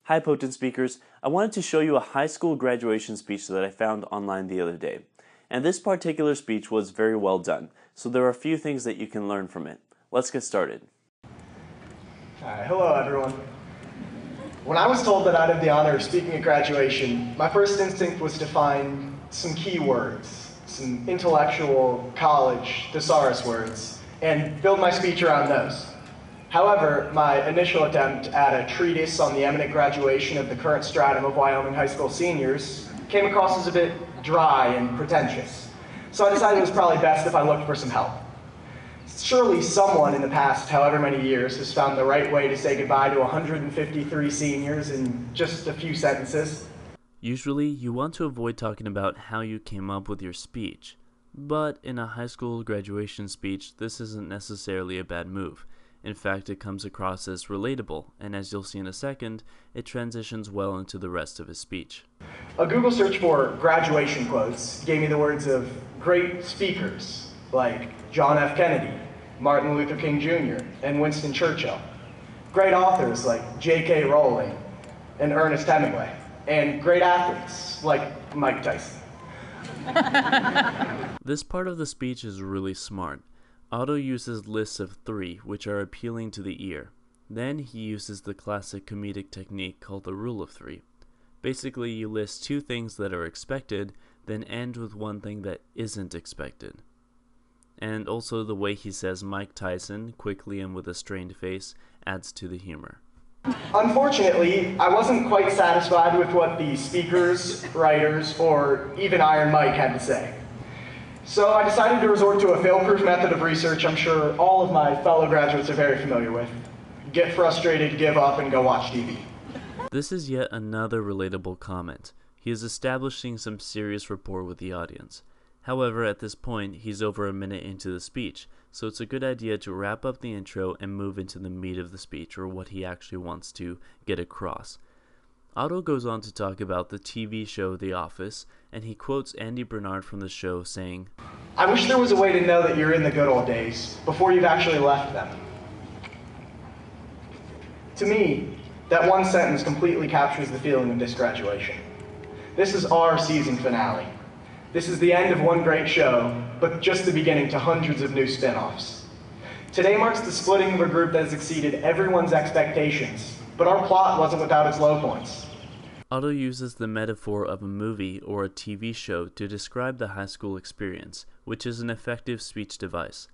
Hi Potent Speakers, I wanted to show you a high school graduation speech that I found online the other day. And this particular speech was very well done, so there are a few things that you can learn from it. Let's get started. Alright, hello everyone. When I was told that I'd have the honor of speaking at graduation, my first instinct was to find some key words, some intellectual, college, thesaurus words, and build my speech around those. However, my initial attempt at a treatise on the eminent graduation of the current stratum of Wyoming high school seniors came across as a bit dry and pretentious. So I decided it was probably best if I looked for some help. Surely someone in the past however many years has found the right way to say goodbye to 153 seniors in just a few sentences. Usually, you want to avoid talking about how you came up with your speech. But in a high school graduation speech, this isn't necessarily a bad move. In fact, it comes across as relatable, and as you'll see in a second, it transitions well into the rest of his speech. A Google search for graduation quotes gave me the words of great speakers like John F. Kennedy, Martin Luther King Jr., and Winston Churchill. Great authors like J.K. Rowling and Ernest Hemingway. And great athletes like Mike Tyson. This part of the speech is really smart. Otto uses lists of 3, which are appealing to the ear. Then he uses the classic comedic technique called the rule of 3. Basically, you list 2 things that are expected, then end with one thing that isn't expected. And also the way he says Mike Tyson, quickly and with a strained face, adds to the humor. Unfortunately, I wasn't quite satisfied with what the speakers, writers, or even Iron Mike had to say. So I decided to resort to a fail-proof method of research I'm sure all of my fellow graduates are very familiar with. Get frustrated, give up, and go watch TV. This is yet another relatable comment. He is establishing some serious rapport with the audience. However, at this point, he's over a minute into the speech, so it's a good idea to wrap up the intro and move into the meat of the speech, or what he actually wants to get across. Otto goes on to talk about the TV show The Office, and he quotes Andy Bernard from the show saying, "I wish there was a way to know that you're in the good old days before you've actually left them." To me, that one sentence completely captures the feeling of this graduation. This is our season finale. This is the end of one great show, but just the beginning to hundreds of new spin-offs. Today marks the splitting of a group that has exceeded everyone's expectations, but our plot wasn't without its low points. Otto uses the metaphor of a movie or a TV show to describe the high school experience, which is an effective speech device.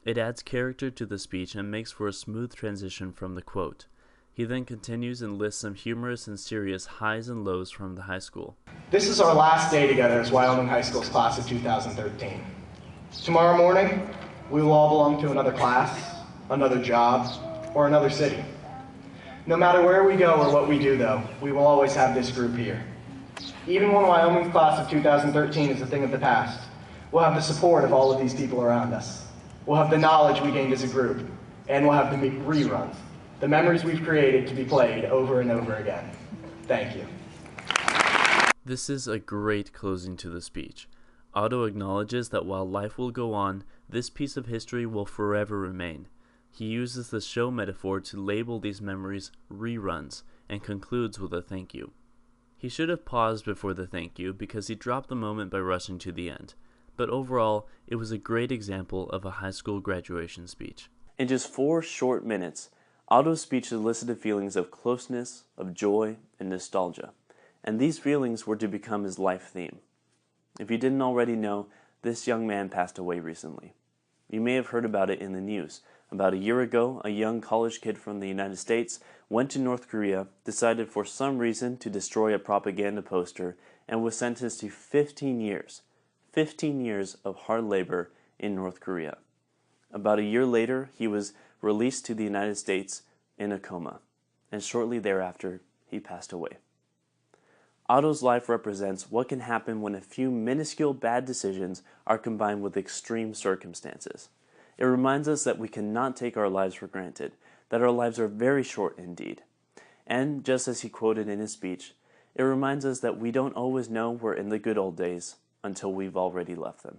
It adds character to the speech and makes for a smooth transition from the quote. He then continues and lists some humorous and serious highs and lows from the high school. This is our last day together as Wyoming High School's class of 2013. Tomorrow morning, we will all belong to another class, another job, or another city. No matter where we go or what we do, though, we will always have this group here. Even when Wyoming's class of 2013 is a thing of the past, we'll have the support of all of these people around us. We'll have the knowledge we gained as a group, and we'll have the reruns, the memories we've created to be played over and over again. Thank you. This is a great closing to the speech. Otto acknowledges that while life will go on, this piece of history will forever remain. He uses the show metaphor to label these memories reruns and concludes with a thank you. He should have paused before the thank you because he dropped the moment by rushing to the end. But overall, it was a great example of a high school graduation speech. In just 4 short minutes, Otto's speech elicited feelings of closeness, of joy, and nostalgia. And these feelings were to become his life theme. If you didn't already know, this young man passed away recently. You may have heard about it in the news. About a year ago, a young college kid from the United States went to North Korea, decided for some reason to destroy a propaganda poster, and was sentenced to 15 years. 15 years of hard labor in North Korea. About a year later, he was released to the United States in a coma, and shortly thereafter, he passed away. Otto's life represents what can happen when a few minuscule bad decisions are combined with extreme circumstances. It reminds us that we cannot take our lives for granted, that our lives are very short indeed. And just as he quoted in his speech, it reminds us that we don't always know we're in the good old days until we've already left them.